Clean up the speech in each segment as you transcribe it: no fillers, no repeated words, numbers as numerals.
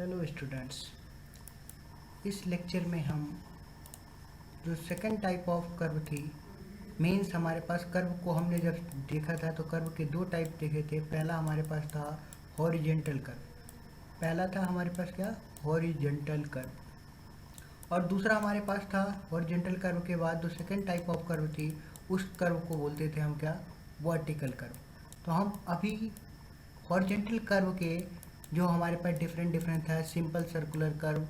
Hello students, इस lecture में हम जो सेकंड टाइप ऑफ कर्व थी, मीन्स हमारे पास कर्व को हमने जब देखा था तो कर्व के दो टाइप देखे थे। पहला हमारे पास था हॉरिजेंटल कर्व, पहला था हमारे पास क्या, हॉरिजेंटल कर्व। और दूसरा हमारे पास था हॉरिजेंटल कर्व के बाद जो सेकंड टाइप ऑफ कर्व थी, उस कर्व को बोलते थे हम क्या, वर्टिकल कर्व। तो हम अभी हॉरिजेंटल कर्व के जो हमारे पास डिफरेंट था, सिंपल सर्कुलर कर्व,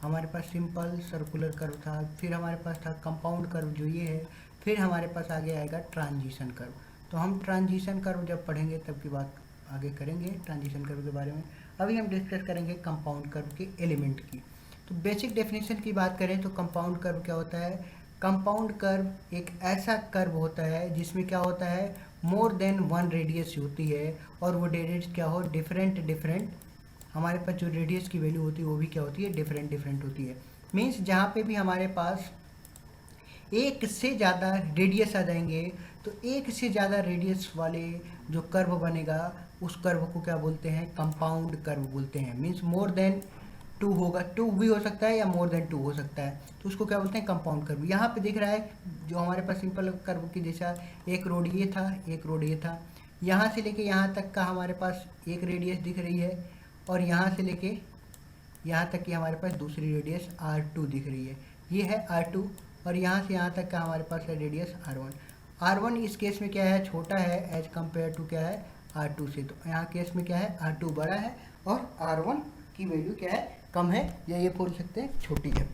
हमारे पास सिंपल सर्कुलर कर्व था, फिर हमारे पास था कंपाउंड कर्व जो ये है, फिर हमारे पास आगे आएगा ट्रांजिशन कर्व। तो हम ट्रांजिशन कर्व जब पढ़ेंगे तब की बात आगे करेंगे ट्रांजिशन कर्व के बारे में। अभी हम डिस्कस करेंगे कंपाउंड कर्व के एलिमेंट की। तो बेसिक डेफिनेशन की बात करें तो कंपाउंड कर्व क्या होता है। कंपाउंड कर्व एक ऐसा कर्व होता है जिसमें क्या होता है, मोर देन वन रेडियस होती है, और वो रेडियस क्या हो, डिफरेंट हमारे पास जो रेडियस की वैल्यू होती है वो भी क्या होती है, डिफरेंट होती है। मीन्स जहाँ पे भी हमारे पास एक से ज़्यादा रेडियस आ जाएंगे तो एक से ज़्यादा रेडियस वाले जो कर्व बनेगा उस कर्व को क्या बोलते हैं, कंपाउंड कर्व बोलते हैं। मीन्स मोर देन टू होगा, टू भी हो सकता है या मोर देन टू हो सकता है, तो उसको क्या बोलते हैं, कंपाउंड कर्व। यहाँ पे दिख रहा है जो हमारे पास सिंपल कर्व की जैसा एक रोड ये था, एक रोड ये था, यहाँ से लेके यहाँ तक का हमारे पास एक रेडियस दिख रही है, और यहाँ से लेके यहाँ तक की हमारे पास दूसरी रेडियस R2 दिख रही है। ये है R2, और यहाँ से यहाँ तक का हमारे पास है रेडियस R1। R1 इस केस में क्या है, छोटा है एज कम्पेयर टू क्या है, R2 से। तो यहाँ केस में क्या है, R2 बड़ा है और R1 की वैल्यू क्या है, कम है, या ये बोल सकते हैं छोटी है।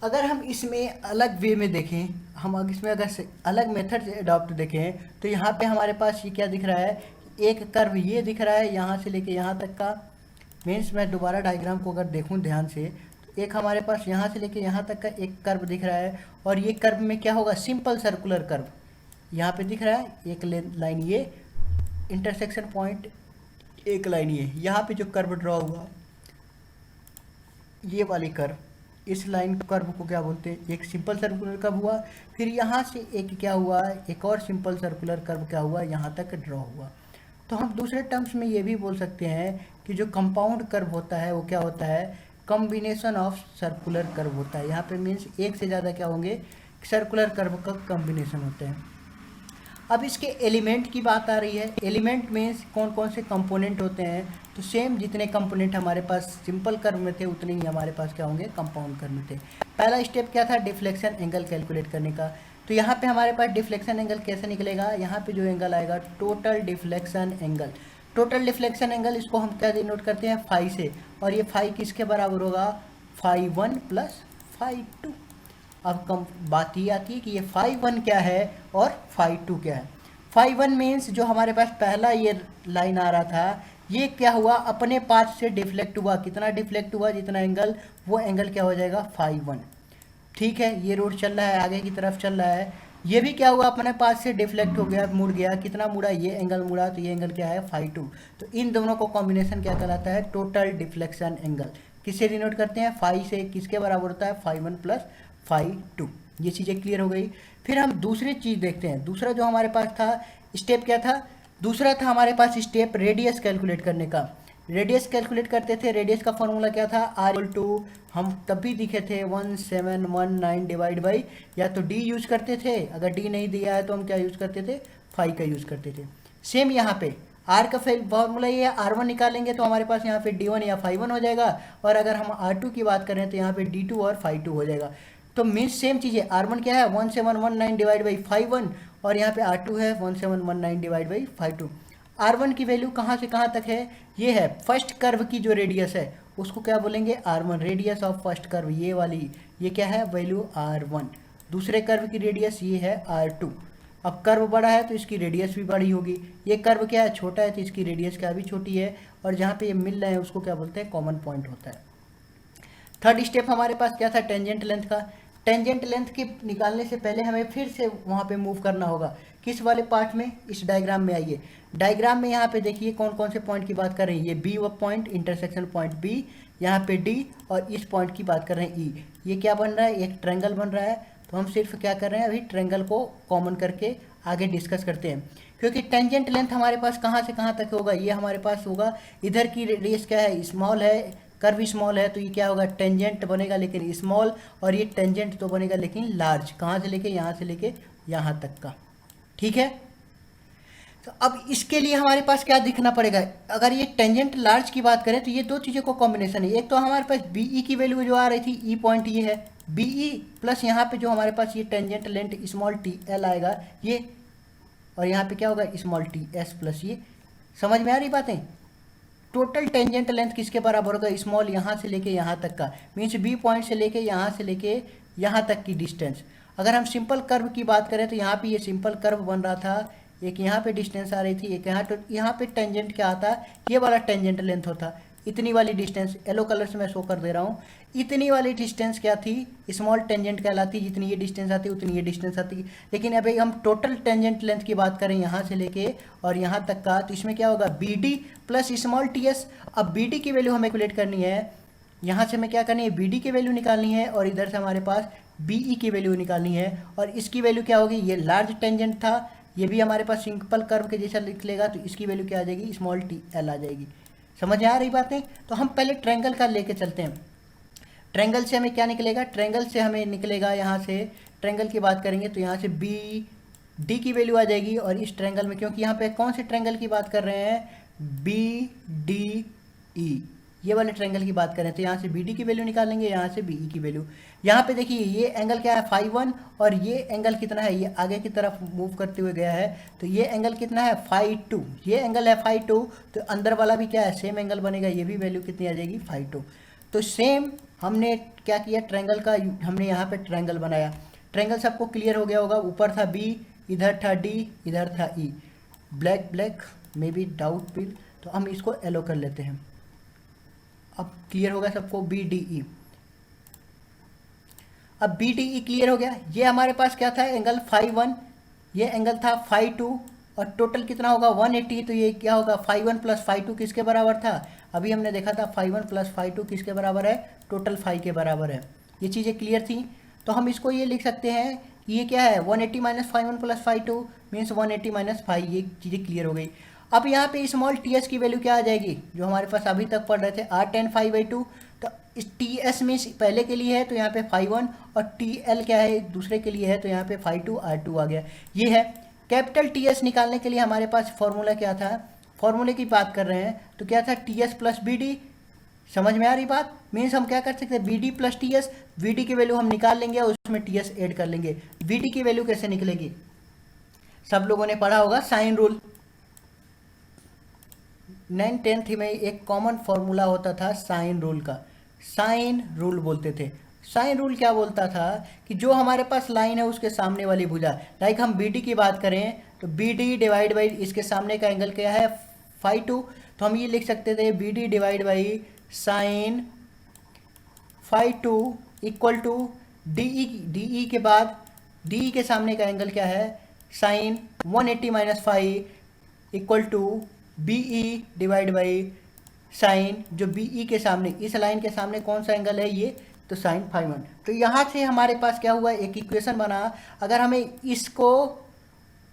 अगर हम इसमें अलग वे में देखें, हम इसमें अगर अलग मेथड से अडॉप्ट देखें तो यहाँ पे हमारे पास ये क्या दिख रहा है, एक कर्व ये दिख रहा है यहाँ से लेके यहाँ तक का। मीन्स मैं दोबारा डायग्राम को अगर देखूं ध्यान से तो एक हमारे पास यहाँ से लेके यहाँ तक का एक कर्व दिख रहा है, और ये कर्व में क्या होगा, सिंपल सर्कुलर कर्व यहाँ पे दिख रहा है, एक लाइन ये इंटरसेक्शन पॉइंट, एक लाइन ये यहाँ पे जो कर्व ड्रॉ हुआ, ये वाली कर्व, इस लाइन कर्व को क्या बोलते हैं, एक सिंपल सर्कुलर कर्व हुआ। फिर यहाँ से एक क्या हुआ, एक और सिंपल सर्कुलर कर्व क्या हुआ, यहाँ तक ड्रॉ हुआ। तो हम दूसरे टर्म्स में ये भी बोल सकते हैं कि जो कंपाउंड कर्व होता है वो क्या होता है, कॉम्बिनेशन ऑफ सर्कुलर कर्व होता है। यहाँ पे मीन्स एक से ज़्यादा क्या होंगे, सर्कुलर कर्व का कॉम्बिनेशन होते हैं। अब इसके एलिमेंट की बात आ रही है। एलिमेंट मीन्स कौन कौन से कंपोनेंट होते हैं, तो सेम जितने कंपोनेंट हमारे पास सिंपल कर्व में थे उतने ही हमारे पास क्या होंगे, कंपाउंड कर्व में थे। पहला स्टेप क्या था, डिफ्लेक्शन एंगल कैलकुलेट करने का। तो यहाँ पे हमारे पास डिफ्लेक्शन एंगल कैसे निकलेगा, यहाँ पे जो एंगल आएगा total deflection angle. Total deflection angle इसको हम क्या डिनोट करते हैं, फाई से, और ये फाई किसके बराबर होगा, φ1 प्लस φ2। अब कम बात ये आती है कि ये φ1 क्या है और φ2 क्या है। φ1 मीन्स जो हमारे पास पहला ये लाइन आ रहा था, ये क्या हुआ, अपने पाथ से डिफ्लेक्ट हुआ। कितना डिफ्लेक्ट हुआ, जितना एंगल, वो एंगल क्या हो जाएगा, φ1। ठीक है, ये रोड चल रहा है, आगे की तरफ चल रहा है, ये भी क्या हुआ, अपने पास से डिफ्लेक्ट हो गया, मुड़ गया। कितना मुड़ा, ये एंगल मुड़ा, तो ये एंगल क्या है, φ2। तो इन दोनों को कॉम्बिनेशन क्या कहलाता है, टोटल डिफ्लेक्शन एंगल। किससे डिनोट करते हैं, फाई से। किसके बराबर होता है, φ1 प्लस φ2। ये चीज़ें क्लियर हो गई। फिर हम दूसरी चीज़ देखते हैं। दूसरा जो हमारे पास था स्टेप क्या था, दूसरा था हमारे पास स्टेप रेडियस कैलकुलेट करने का। रेडियस कैलकुलेट करते थे, रेडियस का फॉर्मूला क्या था, R= हम तब भी दिखे थे 1719 डिवाइड बाई, या तो D यूज़ करते थे, अगर D नहीं दिया है तो हम क्या यूज़ करते थे, फाई का यूज़ करते थे। सेम यहाँ पे R का फॉर्मूला ये है, R1 निकालेंगे तो हमारे पास यहाँ पे D1 या φ1 हो जाएगा, और अगर हम R2 की बात करें तो यहाँ पे D2 और φ2 हो जाएगा। तो मीन्स सेम चीज़ है, R1 क्या है 1719 डिवाइड बाई φ1, और यहाँ पे R2 है 1719 डिवाइड बाई φ2। R1 की वैल्यू कहाँ से कहाँ तक है, ये है फर्स्ट कर्व की जो रेडियस है उसको क्या बोलेंगे, R1, radius of first curve, ये वाली, ये क्या है, वैल्यू R1। दूसरे कर्व की रेडियस ये है R2। अब कर्व बड़ा है तो इसकी रेडियस भी बड़ी होगी, ये कर्व क्या है, छोटा है तो इसकी रेडियस क्या भी छोटी है, और जहाँ पे ये मिल रहे हैं उसको क्या बोलते हैं, कॉमन पॉइंट होता है। थर्ड स्टेप हमारे पास क्या था, टेंजेंट लेंथ का। टेंजेंट लेंथ के निकालने से पहले हमें फिर से वहाँ पे मूव करना होगा। किस वाले पार्ट में, इस डायग्राम में आइए। डायग्राम में यहाँ पे देखिए कौन कौन से पॉइंट की बात कर रहे हैं, ये बी वो पॉइंट, इंटरसेक्शन पॉइंट बी, यहाँ पे डी, और इस पॉइंट की बात कर रहे हैं ई। ये क्या बन रहा है, एक ट्रायंगल बन रहा है। तो हम सिर्फ क्या कर रहे हैं, अभी ट्रायंगल को कॉमन करके आगे डिस्कस करते हैं। क्योंकि टेंजेंट लेंथ हमारे पास कहाँ से कहाँ तक होगा, ये हमारे पास होगा, इधर की रेडियस क्या है, स्मॉल है, कर्व स्मॉल है, तो ये क्या होगा, टेंजेंट बनेगा लेकिन स्मॉल, और ये टेंजेंट तो बनेगा लेकिन लार्ज, कहाँ से लेके यहाँ तक का। ठीक है, तो अब इसके लिए हमारे पास क्या दिखना पड़ेगा, अगर ये टेंजेंट लार्ज की बात करें तो ये दो चीज़ों को कॉम्बिनेशन है। एक तो हमारे पास बीई की वैल्यू जो आ रही थी, ई पॉइंट ये है बीई, प्लस यहाँ पे जो हमारे पास ये tangent length small T L आएगा ये, और यहाँ पे क्या होगा स्मॉल टी एस प्लस ये। समझ में आ रही बातें? टोटल टेंजेंट लेंथ किसके बराबर होगा, स्मॉल यहाँ से लेके यहाँ तक का, मीन्स बी पॉइंट से लेके यहाँ तक की डिस्टेंस। अगर हम सिंपल कर्व की बात करें तो यहाँ पे ये सिंपल कर्व बन रहा था, एक यहाँ पे डिस्टेंस आ रही थी, एक यहाँ, तो यहाँ पे टेंजेंट क्या आता है, ये वाला टेंजेंट लेंथ होता, इतनी वाली डिस्टेंस, येलो कलर से मैं शो कर दे रहा हूँ, इतनी वाली डिस्टेंस क्या थी, स्मॉल टेंजेंट कहलाती, जितनी ये डिस्टेंस आती उतनी ये डिस्टेंस आती। लेकिन अभी हम टोटल टेंजेंट लेंथ की बात करें यहाँ से लेके और यहाँ तक का, तो इसमें क्या होगा B D plus small T S. अब बी डी की वैल्यू हमें कैलकुलेट करनी है, यहाँ से हमें क्या करनी है, बी डी की वैल्यू निकालनी है, और इधर से हमारे पास बी ई की वैल्यू निकालनी है, और इसकी वैल्यू क्या होगी, ये लार्ज टेंजेंट था, ये भी हमारे पास सिंपल कर्व के जैसा लिख लेगा, तो इसकी वैल्यू क्या आ जाएगी, स्मॉल टी एल आ जाएगी। समझ आ रही बातें? तो हम पहले ट्रायंगल का लेके चलते हैं। ट्रायंगल से हमें क्या निकलेगा, ट्रायंगल से हमें निकलेगा, यहाँ से ट्रायंगल की बात करेंगे तो यहाँ से बी डी की वैल्यू आ जाएगी, और इस ट्रायंगल में, क्योंकि यहाँ पे कौन से ट्रायंगल की बात कर रहे हैं, बी डी ई, ये वाले ट्रायंगल की बात करें तो यहाँ से बी डी की वैल्यू निकालेंगे, यहाँ से बी ई की वैल्यू। यहाँ पे देखिए ये एंगल क्या है, फाई 1, और ये एंगल कितना है, ये आगे की तरफ मूव करते हुए गया है, तो ये एंगल कितना है, फाई 2, ये एंगल है फाई 2, तो अंदर वाला भी क्या है, सेम एंगल बनेगा, ये भी वैल्यू कितनी आ जाएगी, फाई 2। तो सेम हमने क्या किया, ट्रायंगल का हमने यहाँ पे ट्रायंगल बनाया। ट्रायंगल सबको क्लियर हो गया होगा, ऊपर था बी, इधर था डी, इधर था E, black black maybe doubt bill, तो हम इसको एलो कर लेते हैं। अब क्लियर हो गया सबको, बी डी ई। अब बी डी ई क्लियर हो गया, ये हमारे पास क्या था, एंगल फाई 1, ये एंगल था फाई 2, और टोटल कितना होगा 180, तो ये क्या होगा, फाई 1 प्लस फाई 2 किसके बराबर था, अभी हमने देखा था फाई 1 प्लस फाई 2 किसके बराबर है, टोटल फाई के बराबर है। ये चीज़ें क्लियर थी, तो हम इसको ये लिख सकते हैं कि ये क्या है, 180 minus phi 1 plus phi 2 means 180 minus phi, ये चीज़ें क्लियर हो गई। अब यहाँ पे स्मॉल टी एस की वैल्यू क्या आ जाएगी, जो हमारे पास अभी तक पढ़ रहे थे, आर टेन फाई बाई 2, तो इस टी एस में पहले के लिए है तो यहाँ पे फाई 1, और टी एल क्या है दूसरे के लिए है, तो यहाँ पे फाई 2 आर 2 आ गया। ये है कैपिटल टी एस निकालने के लिए हमारे पास फॉर्मूला क्या था, फॉर्मूले की बात कर रहे हैं तो क्या था, T S plus B D. समझ में आ रही बात, मीन्स हम क्या कर सकते हैं, B D plus T S, V D की वैल्यू हम निकाल लेंगे और उसमें टी एस एड कर लेंगे। वी डी की वैल्यू कैसे निकलेगी, सब लोगों ने पढ़ा होगा, साइन रूल। 9th 10th में एक कॉमन फॉर्मूला होता था साइन रूल का, साइन रूल बोलते थे। साइन रूल क्या बोलता था कि जो हमारे पास लाइन है उसके सामने वाली भुजा, लाइक हम बी डी की बात करें तो बी डी डिवाइड बाई इसके सामने का एंगल क्या है, फाई 2, तो हम ये लिख सकते थे B D divide by sine phi 2 equal to D E के बाद डी ई के सामने का एंगल क्या है, sine 180 minus phi equal to B E divide by sine, जो बी ई के सामने, इस लाइन के सामने कौन सा एंगल है ये, तो साइन फाई 1। तो यहाँ से हमारे पास क्या हुआ, एक इक्वेशन बना। अगर हमें इसको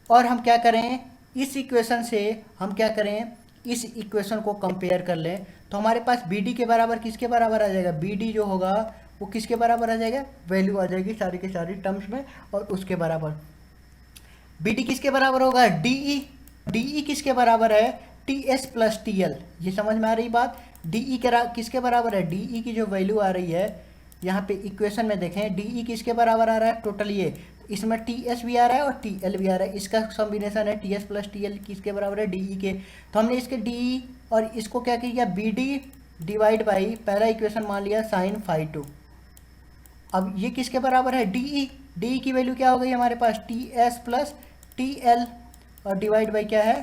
और हम क्या करें, इस इक्वेशन से हम क्या करें, इस इक्वेशन को कंपेयर कर लें, तो हमारे पास बी डी के बराबर किसके बराबर आ जाएगा, बी डी जो होगा वो किसके बराबर आ जाएगा, वैल्यू आ जाएगी सारी के सारी टर्म्स में, और उसके बराबर बी डी किसके बराबर होगा, डी ई। डी ई किसके बराबर है, T S plus T L. ये समझ में आ रही बात, डी ई किसके बराबर है, डी ई की जो वैल्यू आ रही है यहाँ पे इक्वेशन में देखें, डी ई किसके बराबर आ रहा है, टोटल ये, इसमें टी एस भी आ रहा है और टी एल भी आ रहा है, इसका कॉम्बिनेशन है T S plus T L, किसके बराबर है, डी ई के। तो हमने इसके डी ई और इसको क्या किया, बी डी डिवाइड बाई पहला इक्वेशन मान लिया साइन फाई 2। अब ये किसके बराबर है, डी ई। डी ई की वैल्यू क्या हो गई हमारे पास, T S plus T L, और डिवाइड बाई क्या है,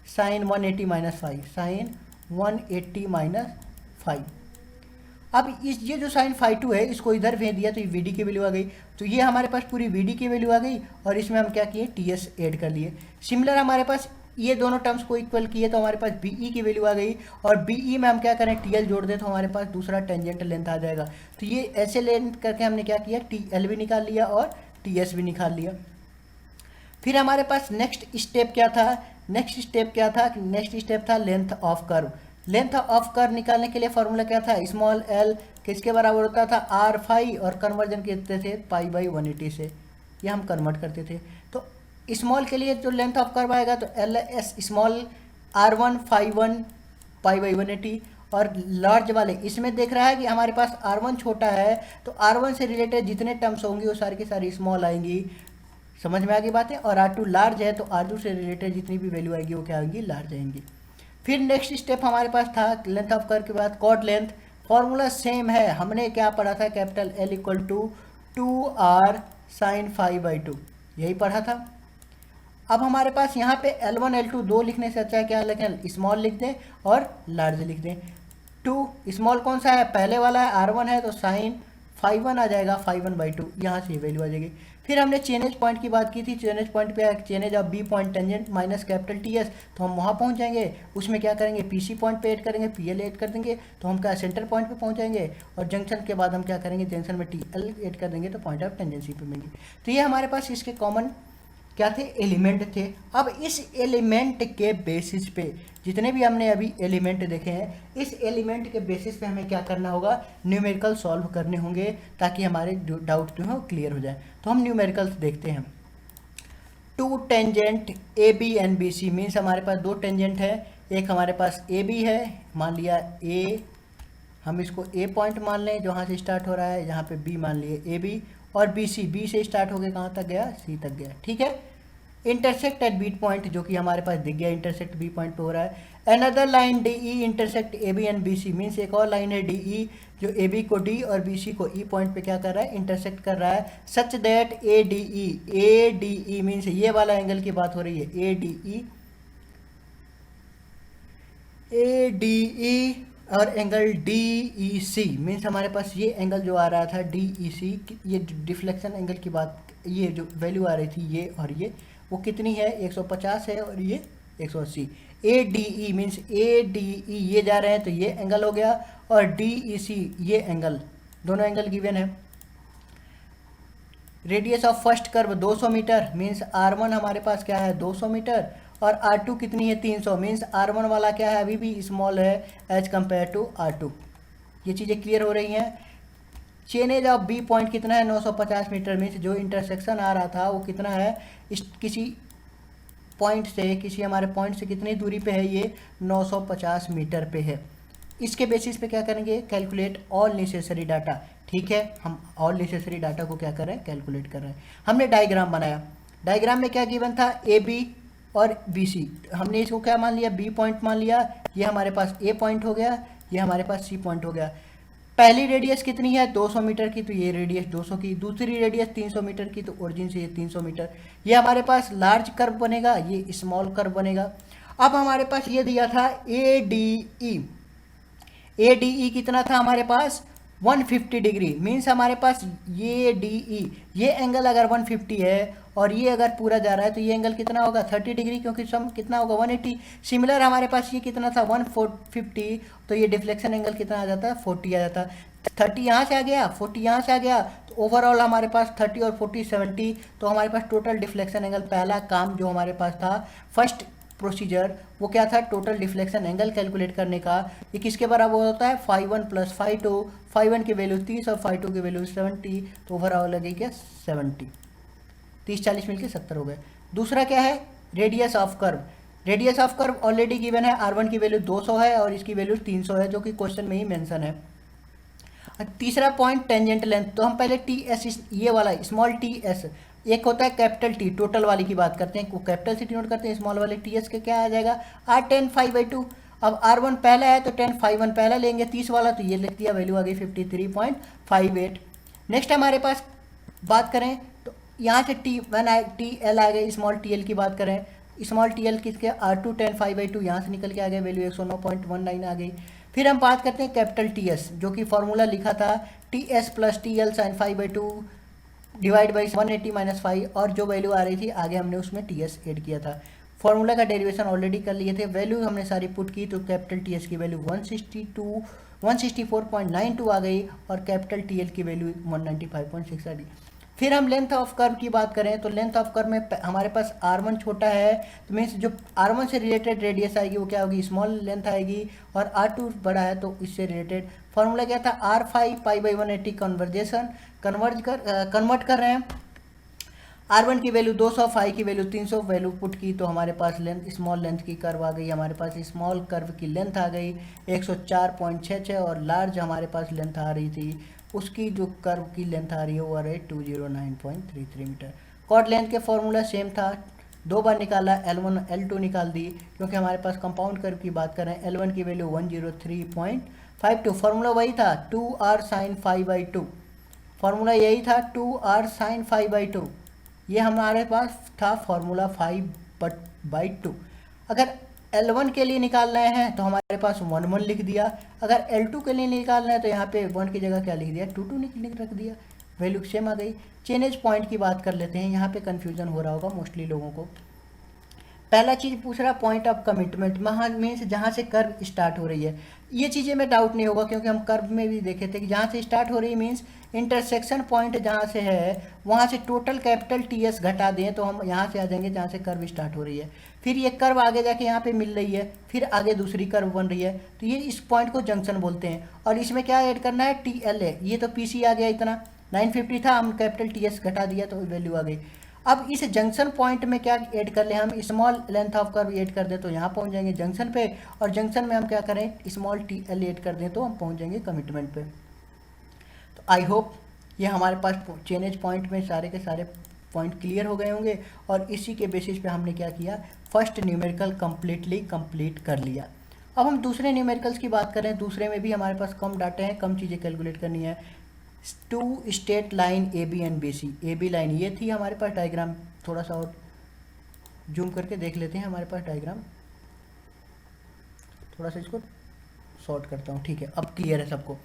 sine 180 minus five, sine 180 minus five. अब ये जो साइन फाई 2 है इसको इधर भेज दिया तो ये वी डी की वैल्यू आ गई, तो ये हमारे पास पूरी वी डी की वैल्यू आ गई, और इसमें हम क्या किए, टी एस एड कर लिए। सिमिलर हमारे पास ये दोनों टर्म्स को इक्वल किए तो हमारे पास बी ई की वैल्यू आ गई, और बी ई में हम क्या करें, टी एल जोड़ दें तो हमारे पास दूसरा टेंजेंट लेंथ आ जाएगा। तो ये ऐसे लेंथ करके हमने क्या किया, टी एल भी निकाल लिया और टी एस भी निकाल लिया। फिर हमारे पास नेक्स्ट स्टेप क्या था, नेक्स्ट स्टेप था length of curve. Length of curve निकालने के लिए फॉर्मूला क्या था, स्मॉल एल किसके बराबर होता था, आर फाई, और कन्वर्जन करते थे पाई बाई 180 से, ये हम कन्वर्ट करते थे। तो स्मॉल के लिए जो लेंथ ऑफ कर्व आएगा तो L S small R1 phi 1 pi by 180, और लार्ज वाले इसमें देख रहा है कि हमारे पास R1 छोटा है तो R1 से रिलेटेड जितने टर्म्स होंगी वो सारी की सारी स्मॉल आएंगी, समझ में आ गई बातें। और R2 लार्ज है तो R2 से रिलेटेड जितनी भी वैल्यू आएगी वो क्या आएंगी, लार्ज आएंगी। फिर नेक्स्ट स्टेप हमारे पास था लेंथ ऑफ कर्व के बाद कॉर्ड लेंथ। फॉर्मूला सेम है, हमने क्या पढ़ा था, capital L equal to 2R sine phi by 2, यही पढ़ा था। अब हमारे पास यहाँ पे L1 L2 दो लिखने से अच्छा है क्या लिखें, स्मॉल लिख दें और लार्ज लिख दें। 2 स्मॉल कौन सा है, पहले वाला है R1 है तो साइन फाई 1 आ जाएगा, फाई 1 बाई 2, यहाँ से वैल्यू आ जाएगी। फिर हमने चेनेज पॉइंट की बात की थी, चेनेज पॉइंट पे chainage of B point tangent minus capital TS, तो हम वहाँ पहुँच जाएंगे। उसमें क्या करेंगे, PC पॉइंट पे ऐड करेंगे, PL ऐड कर देंगे तो हम क्या सेंटर पॉइंट पे पहुँच जाएंगे, और जंक्शन के बाद हम क्या करेंगे, जंक्शन में TL ऐड कर देंगे तो पॉइंट ऑफ टेंजेंसी पे मिलेंगे। तो ये हमारे पास इसके कॉमन क्या थे, एलिमेंट थे। अब इस एलिमेंट के बेसिस पे जितने भी हमने अभी एलिमेंट देखे हैं, इस एलिमेंट के बेसिस पे हमें क्या करना होगा, न्यूमेरिकल सॉल्व करने होंगे ताकि हमारे डाउट जो है वो क्लियर हो जाए। तो हम न्यूमेरिकल्स देखते हैं। Two tangent AB and BC means हमारे पास दो टेंजेंट है, एक हमारे पास AB है, मान लिया A, हम इसको A पॉइंट मान लें जहाँ से स्टार्ट हो रहा है, यहाँ पे B मान लिए AB, और BC B से स्टार्ट हो गया कहाँ तक गया, C तक गया, ठीक है। इंटरसेक्ट एट बी पॉइंट जो कि हमारे पास दिख गया, इंटरसेक्ट B पॉइंट पे हो रहा है। Another line DE intersect AB and BC means एक और लाइन है DE जो AB को D और BC को E पॉइंट पे क्या कर रहा है, इंटरसेक्ट कर रहा है, सच दैट ADE मीन्स ये वाला एंगल की बात हो रही है, ADE और एंगल DEC मीन्स हमारे पास ये एंगल जो आ रहा था DEC, ये डिफ्लेक्शन एंगल की बात, ये जो वैल्यू आ रही थी ये और ये, वो कितनी है, 150 है और ये 180। ADE मीन्स ADE ये जा रहे हैं तो ये एंगल हो गया, और DEC ये एंगल, दोनों एंगल गिवन है। Radius of first curve 200 metre means R1 हमारे पास क्या है, 200 मीटर, और R2 कितनी है, 300 मीन्स R1 वाला क्या है, अभी भी स्मॉल है एज कंपेयर टू R2। ये चीज़ें क्लियर हो रही हैं। चेनेज ऑफ B पॉइंट कितना है, 950 मीटर मीन्स जो इंटरसेक्शन आ रहा था वो कितना है, किसी पॉइंट से, किसी हमारे पॉइंट से कितनी दूरी पे है, ये 950 मीटर पे है। इसके बेसिस पे क्या करेंगे, कैलकुलेट ऑल नेसेसरी डाटा, ठीक है। हम ऑल नेसेसरी डाटा को क्या कर रहे हैं, कैलकुलेट कर रहे हैं। हमने डायग्राम बनाया, डायग्राम में क्या गिवन था, AB और BC, हमने इसको क्या मान लिया, B पॉइंट मान लिया, ये हमारे पास A पॉइंट हो गया, ये हमारे पास C पॉइंट हो गया। पहली रेडियस कितनी है, 200 मीटर की, तो ये रेडियस 200 की, दूसरी रेडियस 300 मीटर की, तो ओरिजिन से ये 300 मीटर। ये हमारे पास लार्ज कर्व बनेगा, ये स्मॉल कर्व बनेगा। अब हमारे पास ये दिया था ADE कितना था हमारे पास, 150 डिग्री मीन्स हमारे पास ये DE, ये एंगल अगर 150 है और ये अगर पूरा जा रहा है तो ये एंगल कितना होगा, 30 डिग्री, क्योंकि सम कितना होगा, 180। सिमिलर हमारे पास ये कितना था, 150, तो ये डिफ्लेक्शन एंगल कितना आ जाता है, 40 आ जाता है। 30 यहाँ से आ गया, 40 यहाँ से आ गया, तो ओवरऑल हमारे पास 30 और 40 70, तो हमारे पास टोटल डिफ्लेक्शन एंगल, पहला काम जो हमारे पास था, फर्स्ट प्रोसीजर वो क्या था, टोटल डिफ्लेक्शन एंगल कैलकुलेट करने का। ये किसके बराबर होता है, फाई 1 प्लस फाई 2, फाई 1 की वैल्यू 30 और फाई 2 की वैल्यू 70, तो ओवरऑल लगेगी क्या, 70, 30-40 मिलकर 70 हो गए। दूसरा क्या है, radius of curve. Radius of curve already given है, R1 की वैल्यू 200 है और इसकी वैल्यू 300 है, जो कि क्वेश्चन में ही मेंशन है। तीसरा पॉइंट टेंजेंट लेंथ, तो हम पहले TS, ये वाला स्मॉल TS, एक होता है कैपिटल T, टोटल वाली की बात करते हैं, वो कैपिटल से डिनोट करते हैं, स्मॉल वाले TS के क्या आ जाएगा, R10 फाई बाई 2। अब R1 पहला है तो 10 फाई 1 पहला लेंगे, 30 वाला, तो ये लिख दिया, वैल्यू आ गई 53.58। नेक्स्ट हमारे पास बात करें तो यहाँ से TL आ गई, स्मॉल TL की बात करें, स्मॉल TL किसके, R2 10 फाई बाई 2, यहाँ से निकल के आ गया, वैल्यू 109.19 आ गई। फिर हम बात करते हैं कैपिटल TS, जो कि फॉर्मूला लिखा था TS plus TL sine phi by 2 divide by 180 minus 5, और जो वैल्यू आ रही थी आगे हमने उसमें TS ऐड किया था। फॉर्मूला का डेरिवेशन ऑलरेडी कर लिए थे, वैल्यू हमने सारी पुट की, तो कैपिटल TS की वैल्यू 164.92 आ गई और कैपिटल TL की वैल्यू 195.6 आ गई। फिर हम लेंथ ऑफ कर्व की बात करें तो लेंथ ऑफ कर्व में हमारे पास R1 छोटा है, तो मीन्स जो R1 से रिलेटेड रेडियस आएगी वो क्या होगी, स्मॉल लेंथ आएगी, और R2 बड़ा है तो इससे रिलेटेड फॉर्मूला क्या था, R5 π/180 कन्वर्ट कर रहे हैं। R1 की वैल्यू 200, फाई की वैल्यू 300 वैल्यू पुट की, तो हमारे पास लेंथ स्मॉल लेंथ की कर्व आ गई, हमारे पास स्मॉल कर्व की लेंथ आ गई 104.66, और लार्ज हमारे पास लेंथ आ रही थी, उसकी जो कर्व की लेंथ आ रही है वो आ रही है 209.33 मीटर। कॉर्ड लेंथ के फॉर्मूला सेम था, 2 बार निकाला, L1 L2 निकाल दी, क्योंकि हमारे पास कंपाउंड कर्व की बात कर रहे हैं। L1 की वैल्यू 103.52, फॉर्मूला वही था 2r sin phi/2, फॉर्मूला यही था 2r sin phi/2, ये हमारे पास था फॉर्मूला 5/2। अगर L1 के लिए निकाल रहे हैं तो हमारे पास 1 लिख दिया, अगर L2 के लिए निकाल रहे हैं तो यहाँ पे 1 की जगह क्या लिख दिया, 2 रख दिया, वैल्यू सेम आ गई। चेंज पॉइंट की बात कर लेते हैं, यहाँ पे कन्फ्यूजन हो रहा होगा मोस्टली लोगों को। पहला चीज़ पूछ रहा पॉइंट ऑफ कमिटमेंट, वहाँ मीन्स जहाँ से कर्व स्टार्ट हो रही है, ये चीज़ें में डाउट नहीं होगा, क्योंकि हम कर्व में भी देखे थे कि जहाँ से स्टार्ट हो रही है मीन्स इंटरसेक्शन पॉइंट जहाँ से है वहाँ से टोटल कैपिटल TS घटा दें तो हम यहाँ से आ जाएंगे जहाँ से कर्व स्टार्ट हो रही है, फिर ये कर्व आगे जाके यहाँ पे मिल रही है, फिर आगे दूसरी कर्व बन रही है, तो ये इस पॉइंट को जंक्शन बोलते हैं। और इसमें क्या ऐड करना है, TL है, ये तो PC आ गया, इतना 950 था, हम कैपिटल TS घटा दिया तो वैल्यू आ गई। अब इस जंक्शन पॉइंट में क्या ऐड कर ले, हम small length of curve add कर दें तो यहाँ पहुँच जाएंगे जंक्शन पे, और जंक्शन में हम क्या करें, स्मॉल TL ऐड कर दें तो हम पहुँच जाएंगे कमिटमेंट पे। तो आई होप ये हमारे पास चेंज पॉइंट में सारे के सारे पॉइंट क्लियर हो गए होंगे, और इसी के बेसिस पे हमने क्या किया, फर्स्ट न्यूमेरिकल कंप्लीट कर लिया। अब हम दूसरे न्यूमेरिकल्स की बात करें, दूसरे में भी हमारे पास कम डाटा है, कम चीज़ें कैलकुलेट करनी है। 2 state line AB and BC, AB line ये थी हमारे पास, डायग्राम थोड़ा सा और जूम करके देख लेते हैं, हमारे पास डायग्राम थोड़ा सा इसको शॉर्ट करता हूँ, ठीक है, अब क्लियर है सबको।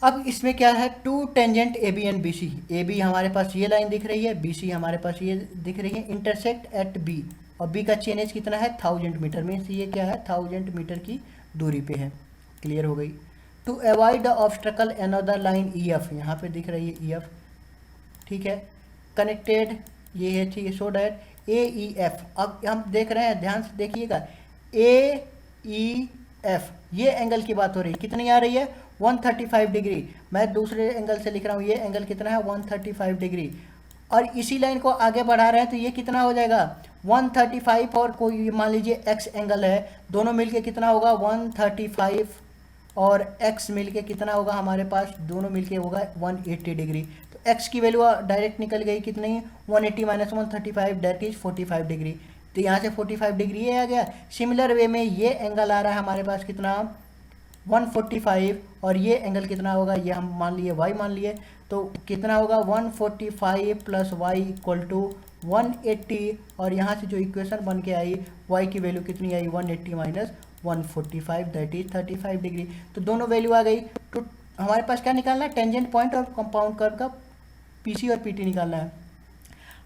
अब इसमें क्या है, 2 tangent AB and BC, AB हमारे पास ये लाइन दिख रही है, BC हमारे पास ये दिख रही है, इंटरसेक्ट एट B, और B का चेनेज कितना है 1000 मीटर, मीन्स ये क्या है 1000 मीटर की दूरी पे है, क्लियर हो गई। To avoid the obstacle another line EF, यहाँ पे दिख रही है EF, ठीक है, कनेक्टेड ये है, ठीक है, सो डैट AEF, अब हम देख रहे हैं, ध्यान से देखिएगा, AEF ये एंगल की बात हो रही है, कितनी आ रही है 135 डिग्री, मैं दूसरे एंगल से लिख रहा हूँ, ये एंगल कितना है 135 डिग्री, और इसी लाइन को आगे बढ़ा रहे हैं तो ये कितना हो जाएगा 135, और कोई मान लीजिए X एंगल है, दोनों मिलके कितना होगा 135, और x मिलके कितना होगा हमारे पास, दोनों मिलके होगा 180 डिग्री, तो x की वैल्यू डायरेक्ट निकल गई कितनी, 180 माइनस 135 डेट इज 45 डिग्री, तो यहाँ से 45 डिग्री ये आ गया। सिमिलर वे में ये एंगल आ रहा है हमारे पास कितना 145, और ये एंगल कितना होगा, ये हम मान लिए y मान लिए, तो कितना होगा 145 प्लस y इक्वल टू 180, और यहाँ से जो इक्वेशन बन के आई y की वैल्यू कितनी आई 180 माइनस 145 दैट इज 35 डिग्री, तो दोनों वैल्यू आ गई। तो हमारे पास क्या निकालना है, टेंजेंट पॉइंट और कंपाउंड कर्व का PC और PT निकालना है।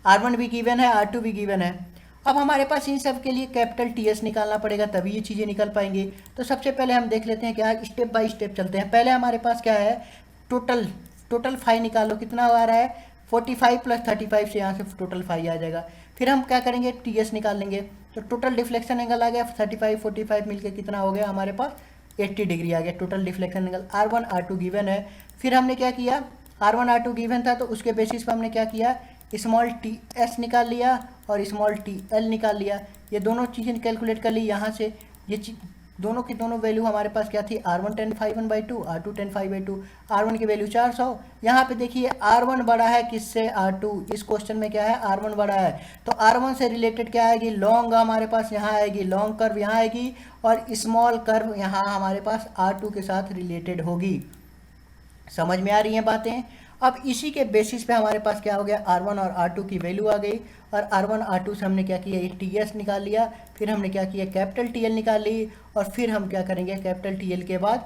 R1 भी गिवन है, R2 भी गिवन है। अब हमारे पास इन सब के लिए कैपिटल TS निकालना पड़ेगा, तभी ये चीज़ें निकल पाएंगी। तो सबसे पहले हम देख लेते हैं क्या, स्टेप बाय स्टेप चलते हैं। पहले हमारे पास क्या है, टोटल फाई निकालो, कितना आ रहा है 45 प्लस 35 से यहाँ से टोटल फाई आ जाएगा। फिर हम क्या करेंगे, TS निकाल लेंगे, तो टोटल डिफ्लेक्शन एंगल आ गया 35 45 मिलके कितना हो गया हमारे पास 80 डिग्री आ गया total deflection angle. R1 R2 given है। फिर हमने क्या किया, R1 R2 गिवन था तो उसके बेसिस पर हमने क्या किया, स्मॉल TS निकाल लिया और स्मॉल TL निकाल लिया। ये दोनों चीज़ें कैलकुलेट कर ली यहाँ से। ये दोनों की दोनों वैल्यू हमारे पास क्या थी, R1 10/1/2, R2 10/2। R1 की वैल्यू 400। यहाँ पे देखिए R1 बड़ा है किससे, R2। इस क्वेश्चन में क्या है, R1 बड़ा है, तो R1 से रिलेटेड क्या आएगी, लॉन्ग हमारे पास यहाँ आएगी, लॉन्ग कर्व यहाँ आएगी, और स्मॉल कर्व यहाँ हमारे पास R2 के साथ रिलेटेड होगी। समझ में आ रही हैं बातें। अब इसी के बेसिस पे हमारे पास क्या हो गया, R1 और R2 की वैल्यू आ गई, और R1 R2 से हमने क्या किया, ये TS निकाल लिया। फिर हमने क्या किया, कैपिटल TL निकाल ली, और फिर हम क्या करेंगे, कैपिटल TL के बाद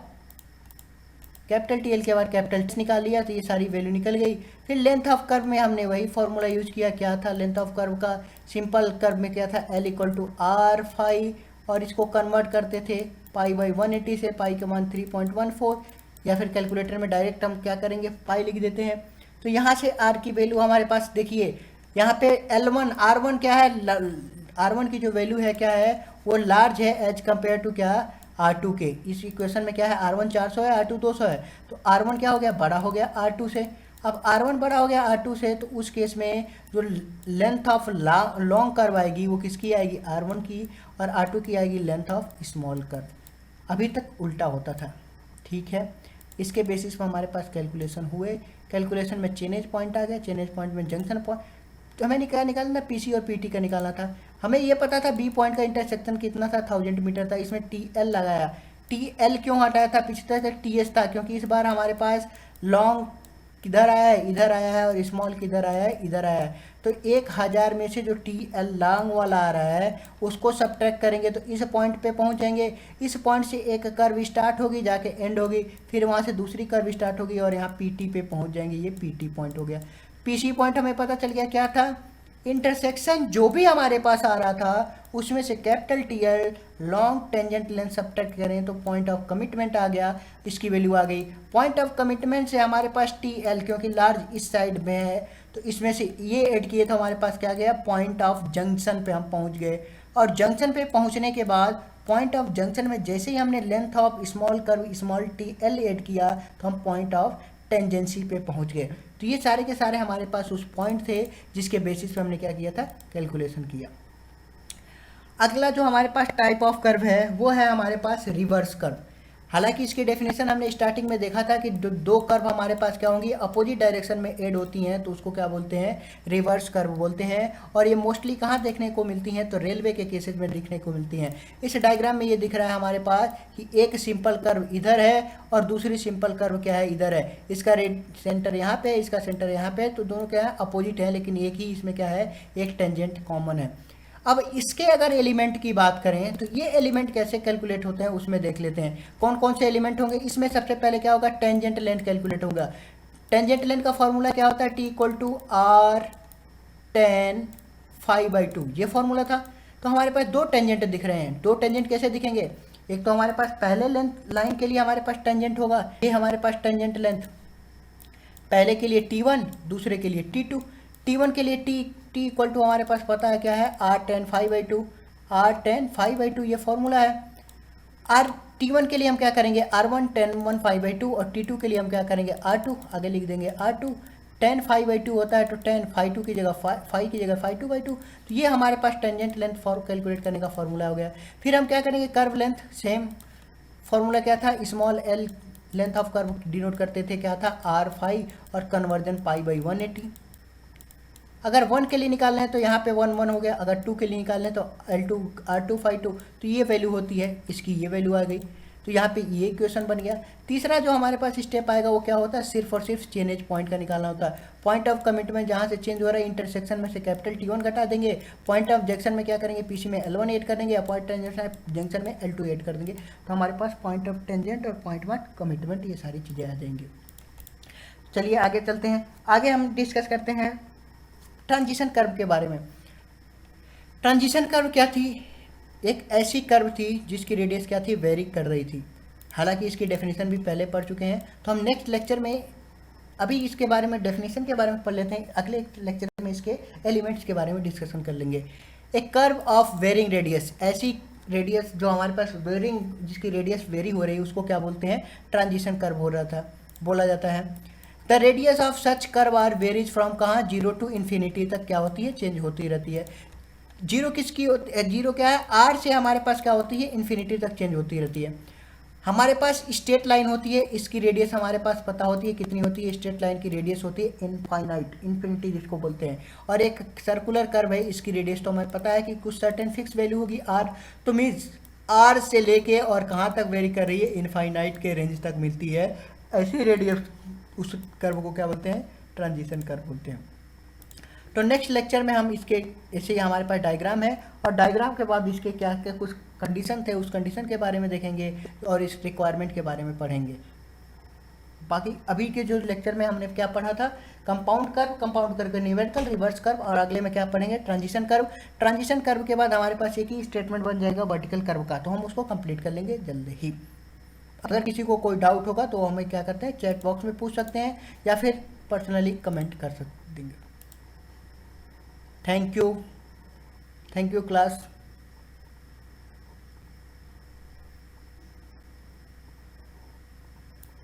कैपिटल S निकाल लिया, तो ये सारी वैल्यू निकल गई। फिर लेंथ ऑफ कर्व में हमने वही फॉर्मूला यूज किया, क्या था लेंथ ऑफ कर्व का, सिंपल कर्व में क्या था, L = R phi, और इसको कन्वर्ट करते थे π/180 से, पाई का मान 3.14, या फिर कैलकुलेटर में डायरेक्ट हम क्या करेंगे, पाई लिख देते हैं। तो यहाँ से आर की वैल्यू हमारे पास देखिए, यहाँ पे L1 R1 क्या है, R1 की जो वैल्यू है क्या है, वो लार्ज है एज कंपेयर टू क्या, R2 के। इस इक्वेशन में क्या है, R1 400 है, R2 200 है, तो R1 क्या हो गया, बड़ा हो गया R2 से। अब R1 बड़ा हो गया R2 से, तो उस केस में जो लेंथ ऑफ लॉन्ग कर्व आएगी वो किसकी आएगी, R1 की, और R2 की आएगी लेंथ ऑफ स्मॉल कर्व। अभी तक उल्टा होता था, ठीक है। इसके बेसिस पर हमारे पास कैलकुलेशन हुए, कैलकुलेशन में चेनेज पॉइंट आ गया, चेनेज पॉइंट में जंक्शन पॉइंट, तो हमें क्या निकालना था, पीसी और पीटी का निकालना था। हमें ये पता था बी पॉइंट का इंटरसेक्शन कितना था, 1000 मीटर था, इसमें टीएल लगाया। टीएल क्यों हटाया था, पिछले तक टीएस था, क्योंकि इस बार हमारे पास लॉन्ग किधर आया है, इधर आया है, और स्मॉल किधर आया है, इधर आया है। तो 1000 में से जो टीएल लॉन्ग वाला आ रहा है उसको सब्ट्रैक्ट करेंगे तो इस पॉइंट पे पहुंच जाएंगे। इस पॉइंट से एक कर्व स्टार्ट होगी, जाके एंड होगी, फिर वहां से दूसरी कर्व स्टार्ट होगी और यहाँ पीटी पे पहुंच जाएंगे। ये पीटी पॉइंट हो गया। पीसी पॉइंट हमें पता चल गया क्या था, इंटरसेक्शन जो भी हमारे पास आ रहा था उसमें से capital TL long tangent length subtract करें तो पॉइंट ऑफ कमिटमेंट आ गया, इसकी वैल्यू आ गई। पॉइंट ऑफ कमिटमेंट से हमारे पास टीएल, क्योंकि लार्ज इस साइड में है तो इसमें से ये ऐड किए तो हमारे पास क्या गया, पॉइंट ऑफ जंक्शन पे हम पहुंच गए। और जंक्शन पे पहुंचने के बाद पॉइंट ऑफ जंक्शन में जैसे ही हमने length of small curve small TL add किया तो हम पॉइंट ऑफ टेंजेंसी पे पहुंच गए। तो ये सारे के सारे हमारे पास उस पॉइंट थे जिसके बेसिस पे हमने क्या किया था, कैलकुलेशन किया। अगला जो हमारे पास टाइप ऑफ कर्व है वो है हमारे पास रिवर्स कर्व। हालांकि इसकी डेफिनेशन हमने स्टार्टिंग में देखा था कि दो कर्व हमारे पास क्या होंगी, अपोजिट डायरेक्शन में ऐड होती हैं तो उसको क्या बोलते हैं, रिवर्स कर्व बोलते हैं। और ये मोस्टली कहाँ देखने को मिलती हैं, तो रेलवे के केसेस में देखने को मिलती हैं। इस डायग्राम में ये दिख रहा है हमारे पास कि एक सिंपल कर्व इधर है और दूसरी सिंपल कर्व क्या है, इधर है। इसका सेंटर यहाँ पे, इसका सेंटर यहाँ पे, तो दोनों क्या है, अपोजिट है, लेकिन एक ही इसमें क्या है, एक टेंजेंट कॉमन है। अब इसके अगर एलिमेंट की बात करें तो ये एलिमेंट कैसे कैलकुलेट होते हैं उसमें देख लेते हैं। कौन कौन से एलिमेंट होंगे, इसमें सबसे पहले क्या होगा, टेंजेंट लेंथ कैलकुलेट होगा। टेंजेंट लेंथ का फॉर्मूला क्या होता है, T equal to R ten five by two, ये फॉर्मूला था। तो हमारे पास दो टेंजेंट दिख रहे हैं। दो टेंजेंट कैसे दिखेंगे, एक तो हमारे पास पहले लेंथ लाइन के लिए हमारे पास टेंजेंट होगा, ये हमारे पास टेंजेंट लेंथ पहले के लिए T1, दूसरे के लिए T2। T1 के लिए टी इक्वल टू हमारे पास पता है क्या है, R ten five by two, R ten five by two ये फॉर्मूला है। आर T1 के लिए हम क्या करेंगे, R1 10 1 5 बाई टू, और T2 के लिए हम क्या करेंगे, R2 आगे लिख देंगे R2। 10 5 बाई टू होता है तो 10 फाइव टू की जगह 5 की जगह 5 2 बाई टू। तो ये हमारे पास टेंजेंट लेंथ फॉर कैलकुलेट करने का फॉर्मूला हो गया। फिर हम क्या करेंगे, कर्व लेंथ, सेम फॉर्मूला क्या था, small L length of curve denote करते थे क्या था, R5, और कन्वर्जन पाई बाई 180। अगर 1 के लिए निकालना है तो यहाँ पे 1 1 हो गया, अगर 2 के लिए निकालना है तो L2 R2 5 2, तो ये वैल्यू होती है, इसकी ये वैल्यू आ गई। तो यहाँ पे ये इक्वेशन बन गया। तीसरा जो हमारे पास स्टेप आएगा वो क्या होता है, सिर्फ और सिर्फ चेंज पॉइंट का निकालना होता है। पॉइंट ऑफ कमिटमेंट जहाँ से चेंज हो रहा है, इंटरसेक्शन में से कैपिटल T1 घटा देंगे। पॉइंट ऑफ जंक्शन में क्या करेंगे, पीसी में L1 ऐड कर देंगे, या पॉइंट जंक्शन में L2 ऐड कर देंगे। तो हमारे पास पॉइंट ऑफ टेंजेंट और पॉइंट ऑफ कमिटमेंट ये सारी चीज़ें आ जाएंगी। चलिए आगे चलते हैं। आगे हम डिस्कस करते हैं ट्रांजिशन कर्व के बारे में। ट्रांजिशन कर्व क्या थी, एक ऐसी कर्व थी जिसकी रेडियस क्या थी, वेरी कर रही थी। हालांकि इसकी डेफिनेशन भी पहले पढ़ चुके हैं, तो हम नेक्स्ट लेक्चर में अभी इसके बारे में डेफिनेशन के बारे में पढ़ लेते हैं, अगले लेक्चर में इसके एलिमेंट्स के बारे में डिस्कशन कर लेंगे। एक कर्व ऑफ वेरिंग रेडियस, ऐसी रेडियस जो हमारे पास वेरिंग, जिसकी रेडियस वेरी हो रही है, उसको क्या बोलते हैं, ट्रांजिशन कर्व हो रहा था, बोला जाता है। The radius of such curve R varies from कहाँ, 0 टू इन्फिनिटी तक क्या होती है, चेंज होती रहती है। जीरो किसकी होती है, जीरो क्या है, आर से हमारे पास क्या होती है, इन्फिनिटी तक चेंज होती रहती है। हमारे पास स्ट्रेट लाइन होती है, इसकी रेडियस हमारे पास पता होती है कितनी होती है, स्ट्रेट लाइन की रेडियस होती है इनफाइनाइट, इन्फिनिटी जिसको बोलते हैं। और एक सर्कुलर कर्व है, इसकी रेडियस तो हमें पता है कि कुछ सर्टेन फिक्स वैल्यू होगी आर, तो मीन्स आर से लेके और कहाँ तक वेरी कर रही है, इनफाइनाइट के रेंज तक मिलती है। ऐसी रेडियस उस कर्व को क्या बोलते हैं, ट्रांजिशन कर्व बोलते हैं। तो नेक्स्ट लेक्चर में हम इसके, ऐसे ही हमारे पास डायग्राम है, और डायग्राम के बाद इसके क्या क्या कुछ कंडीशन थे, उस कंडीशन के बारे में देखेंगे और इस रिक्वायरमेंट के बारे में पढ़ेंगे। बाकी अभी के जो लेक्चर में हमने क्या पढ़ा था, कंपाउंड कर्व का न्यूमेरिकल, रिवर्स कर्व, और अगले में क्या पढ़ेंगे, ट्रांजिशन कर्व। ट्रांजिशन कर्व के बाद हमारे पास एक ही स्टेटमेंट बन जाएगा वर्टिकल कर्व का, तो हम उसको कंप्लीट कर लेंगे जल्द ही। अगर किसी को कोई डाउट होगा तो हमें क्या करते हैं, चैट बॉक्स में पूछ सकते हैं, या फिर पर्सनली कमेंट कर सकते देंगे। Thank you class.